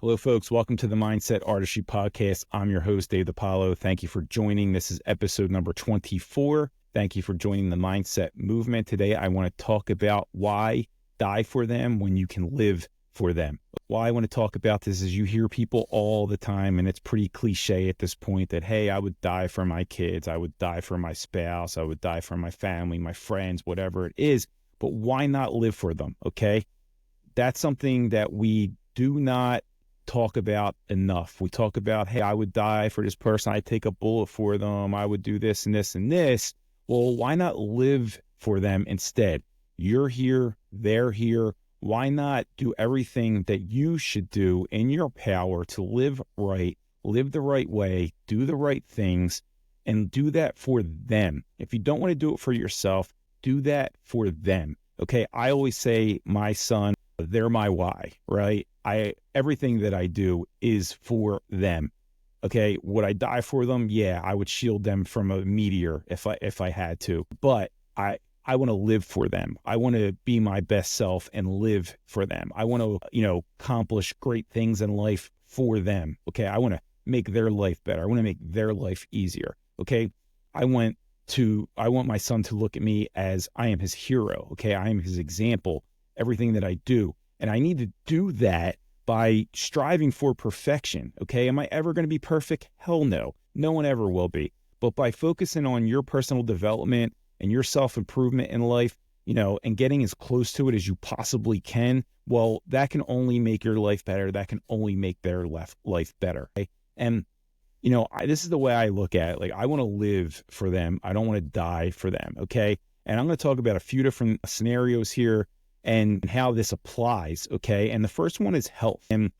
Hello, folks. Welcome to the Mindset Artistry Podcast. I'm your host, DiPaolo. Thank you for joining. This is episode number 24. Thank you for joining the Mindset Movement. Today, I want to talk about why die for them when you can live for them. Why I want to talk about this is you hear people all the time, and it's pretty cliche at this point that, hey, I would die for my kids. I would die for my spouse. I would die for my family, my friends, whatever it is. But why not live for them? Okay. That's something that we do not talk about enough. We talk about, hey, I would die for this person. I'd take a bullet for them. I would do this and this and this. Well, why not live for them instead? You're here. They're here. Why not do everything that you should do in your power to live right, live the right way, do the right things, and do that for them? If you don't want to do it for yourself, do that for them. Okay. I always say my son, they're my why, right? Everything that I do is for them. Okay. Would I die for them? Yeah, I would shield them from a meteor if I had to, but I want to live for them. I want to be my best self and live for them. I want to, accomplish great things in life for them. Okay. I want to make their life better. I want to make their life easier. Okay. I want my son to look at me as I am his hero. Okay. I am his example, everything that I do. And I need to do that by striving for perfection. Okay. Am I ever going to be perfect? Hell no. No one ever will be. But by focusing on your personal development and your self-improvement in life, and getting as close to it as you possibly can, well, that can only make your life better. That can only make their life better. Okay? And, this is the way I look at it. Like, I want to live for them. I don't want to die for them. Okay. And I'm going to talk about a few different scenarios here and how this applies. Okay. And the first one is health. And,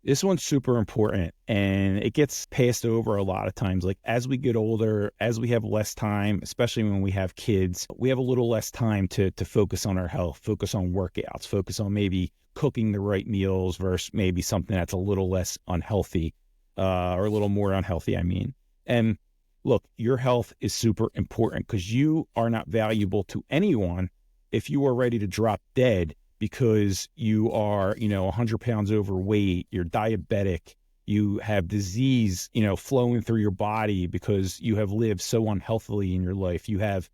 this one's super important and it gets passed over a lot of times. Like, as we get older, as we have less time, especially when we have kids, we have a little less time to focus on our health, focus on workouts, focus on maybe cooking the right meals versus maybe something that's a little less unhealthy, or a little more unhealthy, I mean. And look, your health is super important because you are not valuable to anyone if you are ready to drop dead because you are, 100 pounds overweight, you're diabetic, you have disease, flowing through your body because you have lived so unhealthily in your life. You have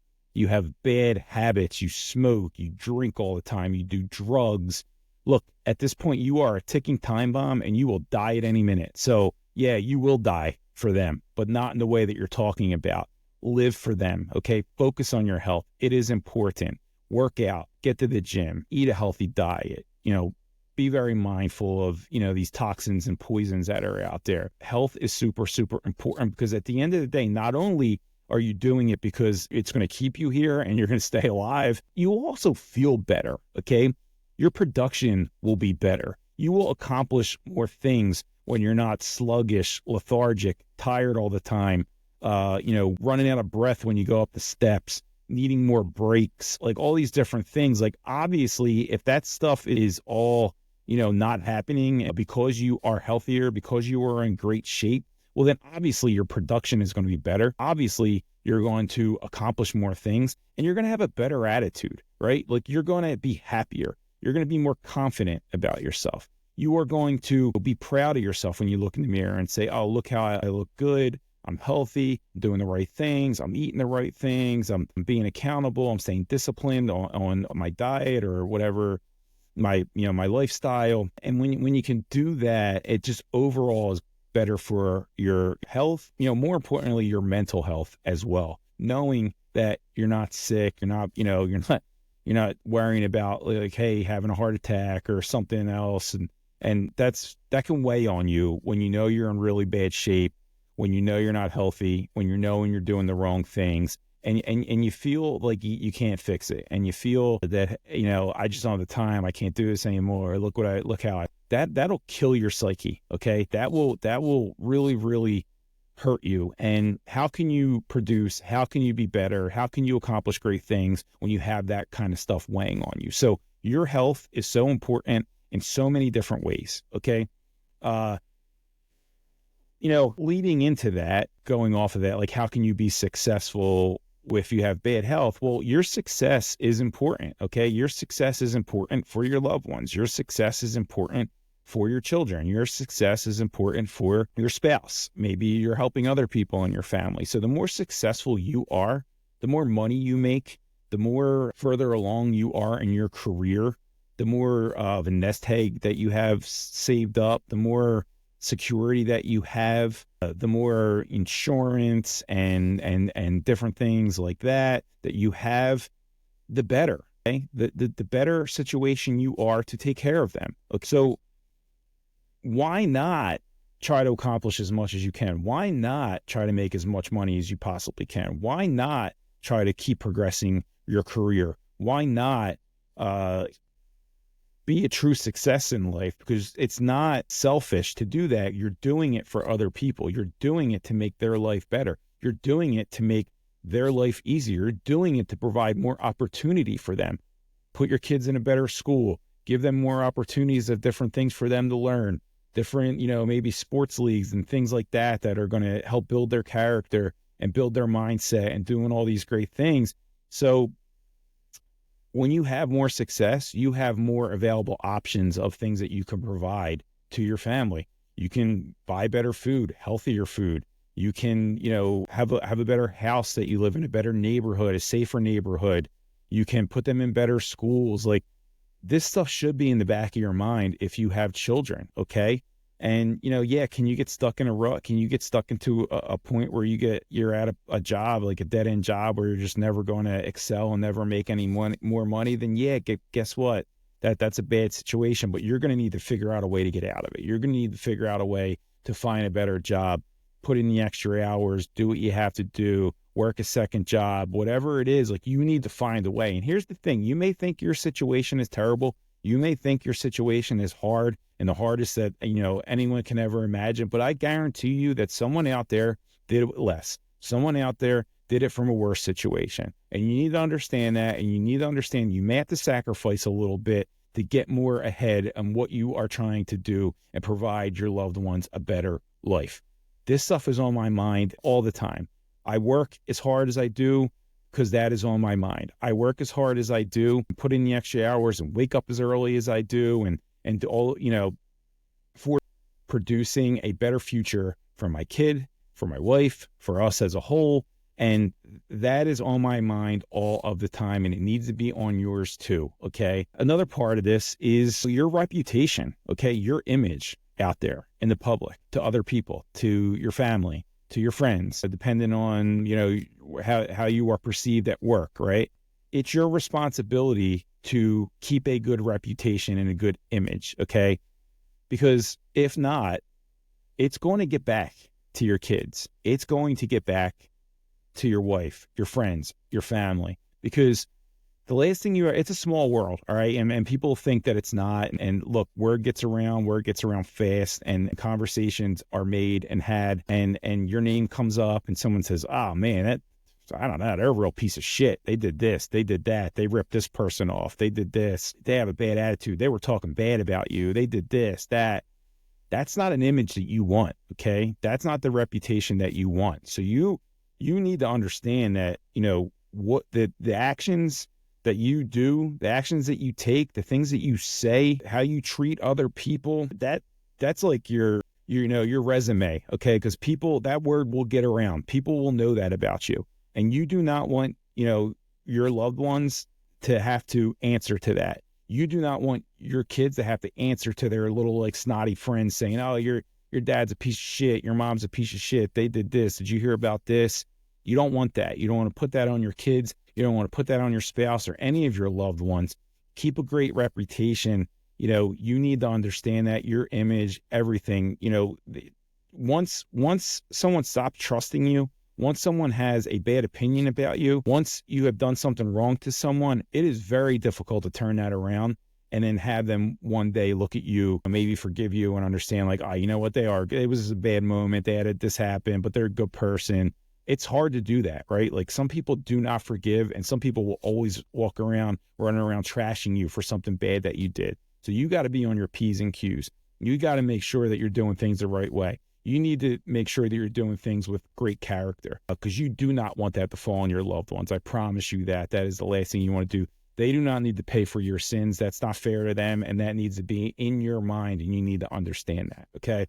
bad habits, you smoke, you drink all the time, you do drugs. Look, at this point, you are a ticking time bomb and you will die at any minute. So yeah, you will die for them, but not in the way that you're talking about. Live for them. Okay. Focus on your health. It is important. Work out, get to the gym, eat a healthy diet, be very mindful of, these toxins and poisons that are out there. Health is super, super important because at the end of the day, not only are you doing it because it's going to keep you here and you're going to stay alive, you will also feel better. Okay. Your production will be better. You will accomplish more things when you're not sluggish, lethargic, tired all the time, running out of breath when you go up the steps, needing more breaks, like all these different things. Like, obviously, if that stuff is all, not happening because you are healthier, because you are in great shape, well, then obviously your production is going to be better. Obviously, you're going to accomplish more things and you're going to have a better attitude, right? Like, you're going to be happier. You're going to be more confident about yourself. You are going to be proud of yourself when you look in the mirror and say, oh, look how I look good. I'm healthy, I'm doing the right things, I'm eating the right things, I'm being accountable, I'm staying disciplined on my diet or whatever, my lifestyle. And when you can do that, it just overall is better for your health, more importantly, your mental health as well. Knowing that you're not sick, you're not worrying about like, hey, having a heart attack or something else. And that can weigh on you when you're in really bad shape, when you're not healthy, when you're doing the wrong things, and you feel like you can't fix it, and you feel that, I just don't have the time, I can't do this anymore, that'll kill your psyche. Okay. That will really, really hurt you. And how can you produce? How can you be better? How can you accomplish great things when you have that kind of stuff weighing on you? So your health is so important in so many different ways. Okay. Leading into that, going off of that, like, how can you be successful if you have bad health? Well, your success is important. Okay. Your success is important for your loved ones. Your success is important for your children. Your success is important for your spouse. Maybe you're helping other people in your family. So the more successful you are, the more money you make, the more further along you are in your career, the more of a nest egg that you have saved up, the more security that you have, the more insurance and different things like that you have, the better. Okay? The better situation you are to take care of them. Okay? So why not try to accomplish as much as you can? Why not try to make as much money as you possibly can? Why not try to keep progressing your career? Why not be a true success in life? Because it's not selfish to do that. You're doing it for other people. You're doing it to make their life better. You're doing it to make their life easier. You're doing it to provide more opportunity for them. Put your kids in a better school. Give them more opportunities of different things for them to learn. Different, maybe sports leagues and things like that are going to help build their character and build their mindset and doing all these great things. So when you have more success, you have more available options of things that you can provide to your family. You can buy better food, healthier food. You can, have a better house that you live in, a better neighborhood, a safer neighborhood. You can put them in better schools. Like, this stuff should be in the back of your mind if you have children, okay? And, can you get stuck in a rut? Can you get stuck into a point where you're at a job, like a dead-end job, where you're just never going to excel and never make any more money? Then guess what? That's a bad situation, but you're going to need to figure out a way to get out of it. You're going to need to figure out a way to find a better job, put in the extra hours, do what you have to do, work a second job, whatever it is. Like, you need to find a way. And here's the thing. You may think your situation is terrible. You may think your situation is hard and the hardest that, anyone can ever imagine. But I guarantee you that someone out there did it less. Someone out there did it from a worse situation. And you need to understand that. And you need to understand you may have to sacrifice a little bit to get more ahead on what you are trying to do and provide your loved ones a better life. This stuff is on my mind all the time. I work as hard as I do because that is on my mind. I work as hard as I do, put in the extra hours and wake up as early as I do and all, for producing a better future for my kid, for my wife, for us as a whole. And that is on my mind all of the time, and it needs to be on yours too, okay? Another part of this is your reputation, okay? Your image out there in the public, to other people, to your family, to your friends, depending on, how you are perceived at work, right? It's your responsibility to keep a good reputation and a good image, okay? Because if not, it's going to get back to your kids. It's going to get back to your wife, your friends, your family, because the last thing it's a small world, all right? And people think that it's not. And look, word gets around fast, and conversations are made and had, and your name comes up and someone says, oh man, I don't know, they're a real piece of shit. They did this, they did that, they ripped this person off, they did this, they have a bad attitude, they were talking bad about you, they did this, that. That's not an image that you want, okay? That's not the reputation that you want. So you need to understand that, what the actions that you do, the actions that you take, the things that you say, how you treat other people, that's like your resume, okay? Because that word will get around. People will know that about you. And you do not want, your loved ones to have to answer to that. You do not want your kids to have to answer to their little snotty friends saying, oh, your dad's a piece of shit, your mom's a piece of shit, they did this, did you hear about this? You don't want that. You don't want to put that on your kids. You don't want to put that on your spouse or any of your loved ones. Keep a great reputation. You need to understand that your image, everything, once someone stops trusting you, once someone has a bad opinion about you, once you have done something wrong to someone, it is very difficult to turn that around and then have them one day look at you and maybe forgive you and understand you know what, it was a bad moment, they had this happen, but they're a good person. It's hard to do that, right? Like, some people do not forgive, and some people will always running around trashing you for something bad that you did. So you got to be on your P's and Q's. You got to make sure that you're doing things the right way. You need to make sure that you're doing things with great character, because you do not want that to fall on your loved ones. I promise you that. That is the last thing you want to do. They do not need to pay for your sins. That's not fair to them. And that needs to be in your mind. And you need to understand that. Okay.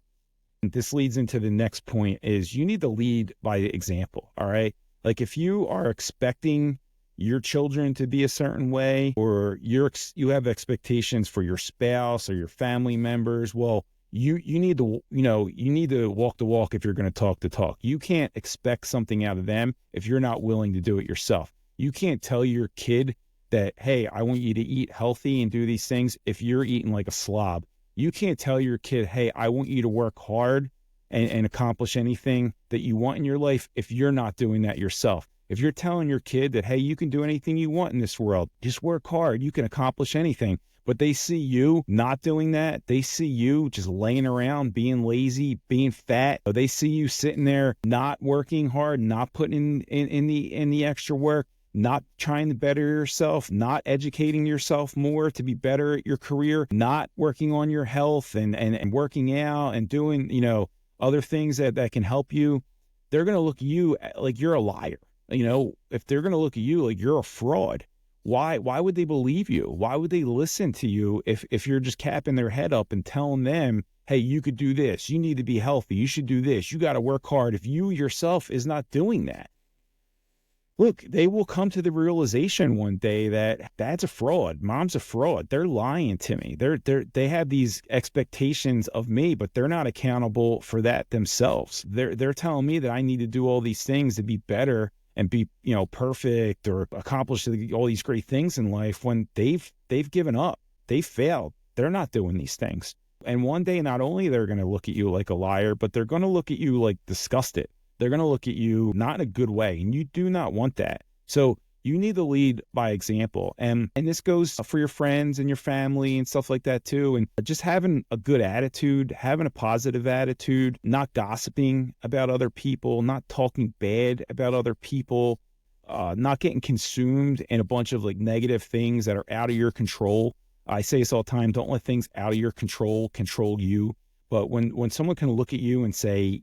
And this leads into the next point is you need to lead by example. All right. Like if you are expecting your children to be a certain way, or you have expectations for your spouse or your family members, well, you need to, you need to walk the walk if you're going to talk the talk. You can't expect something out of them if you're not willing to do it yourself. You can't tell your kid that, hey, I want you to eat healthy and do these things if you're eating like a slob. You can't tell your kid, hey, I want you to work hard and accomplish anything that you want in your life if you're not doing that yourself. If you're telling your kid that, hey, you can do anything you want in this world, just work hard, you can accomplish anything. But they see you not doing that. They see you just laying around, being lazy, being fat. They see you sitting there, not working hard, not putting in the extra work, not trying to better yourself, not educating yourself more to be better at your career, not working on your health and working out and doing, other things that can help you. They're going to look at you like you're a liar. If they're going to look at you like you're a fraud, why would they believe you? Why would they listen to you if you're just capping their head up and telling them, hey, you could do this. You need to be healthy. You should do this. You got to work hard. If you yourself is not doing that, look, they will come to the realization one day that dad's a fraud. Mom's a fraud. They're lying to me. They have these expectations of me, but they're not accountable for that themselves. They're telling me that I need to do all these things to be better and be, perfect or accomplish all these great things in life when they've given up. They failed. They're not doing these things. And one day, not only they're going to look at you like a liar, but they're going to look at you like disgusted. They're going to look at you not in a good way, and you do not want that. So you need to lead by example. And this goes for your friends and your family and stuff like that too. And just having a good attitude, having a positive attitude, not gossiping about other people, not talking bad about other people, not getting consumed in a bunch of like negative things that are out of your control. I say this all the time, don't let things out of your control you. But when someone can look at you and say,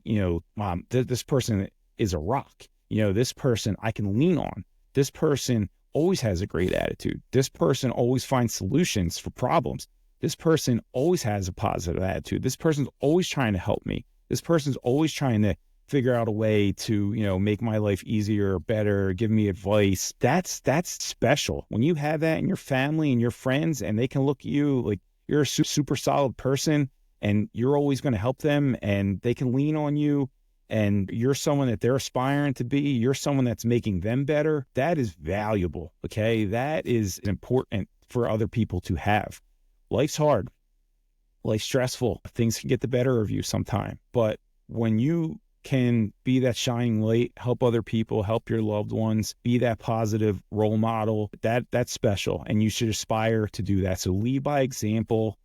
Mom, this person is a rock, this person I can lean on. This person always has a great attitude. This person always finds solutions for problems. This person always has a positive attitude. This person's always trying to help me. This person's always trying to figure out a way to, make my life easier or better, give me advice. That's special. When you have that in your family and your friends, and they can look at you like you're a super solid person and you're always going to help them and they can lean on you, and you're someone that they're aspiring to be, you're someone that's making them better, that is valuable, okay? That is important for other people to have. Life's hard. Life's stressful. Things can get the better of you sometime. But when you can be that shining light, help other people, help your loved ones, be that positive role model, that's special, and you should aspire to do that. So lead by example.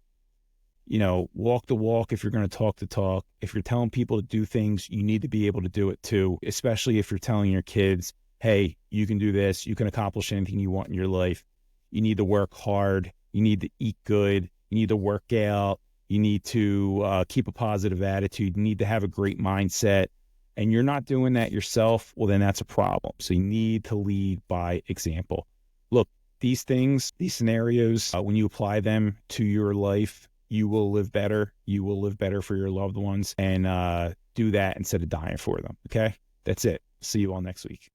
Walk the walk if you're going to talk the talk. If you're telling people to do things, you need to be able to do it too, especially if you're telling your kids, hey, you can do this. You can accomplish anything you want in your life. You need to work hard. You need to eat good. You need to work out. You need to keep a positive attitude. You need to have a great mindset. And you're not doing that yourself, well, then that's a problem. So you need to lead by example. Look, these things, these scenarios, when you apply them to your life, you will live better. You will live better for your loved ones, and do that instead of dying for them. Okay? That's it. See you all next week.